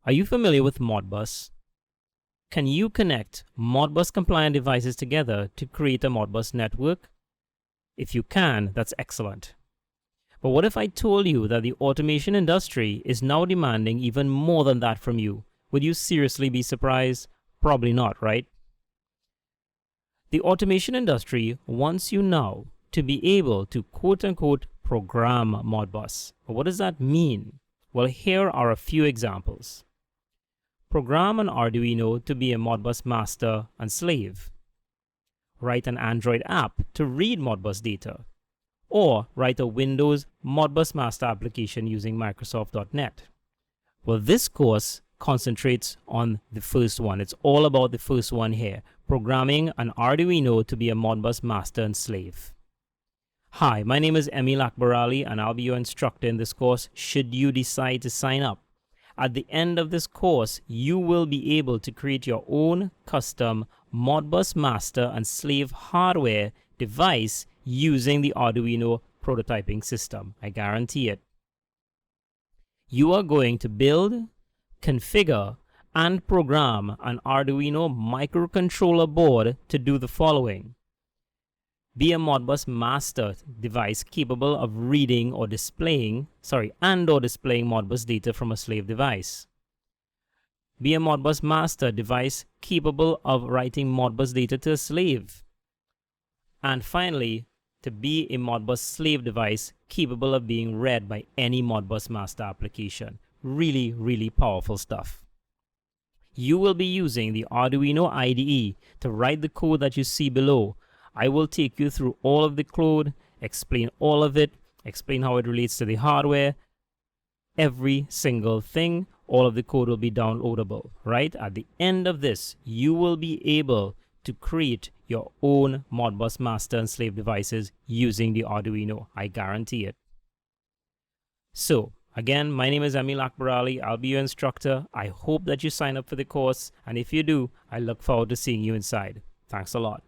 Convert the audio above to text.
Are you familiar with Modbus? Can you connect Modbus compliant devices together to create a Modbus network? If you can, that's excellent. But what if I told you that the automation industry is now demanding even more than that from you? Would you seriously be surprised? Probably not, right? The automation industry wants you now to be able to quote-unquote program Modbus. But what does that mean? Well, here are a few examples. Program an Arduino to be a Modbus master and slave. Write an Android app to read Modbus data. Or write a Windows Modbus master application using Microsoft.NET. Well, this course concentrates on the first one. It's all about the first one here, programming an Arduino to be a Modbus master and slave. Hi, my name is Emil Akbarali and I'll be your instructor in this course should you decide to sign up. At the end of this course, you will be able to create your own custom Modbus master and slave hardware device using the Arduino prototyping system. I guarantee it. You are going to build, configure, and program an Arduino microcontroller board to do the following. Be a Modbus master device capable of reading or displaying, Modbus data from a slave device. Be a Modbus master device capable of writing Modbus data to a slave. And finally, to be a Modbus slave device capable of being read by any Modbus master application. Really, really powerful stuff. You will be using the Arduino IDE to write the code that you see below. I will take you through all of the code, explain all of it, explain how it relates to the hardware, every single thing. All of the code will be downloadable, right? At the end of this, you will be able to create your own Modbus master and slave devices using the Arduino. I guarantee it. So, again, my name is Emil Akbarali. I'll be your instructor. I hope that you sign up for the course. And if you do, I look forward to seeing you inside. Thanks a lot.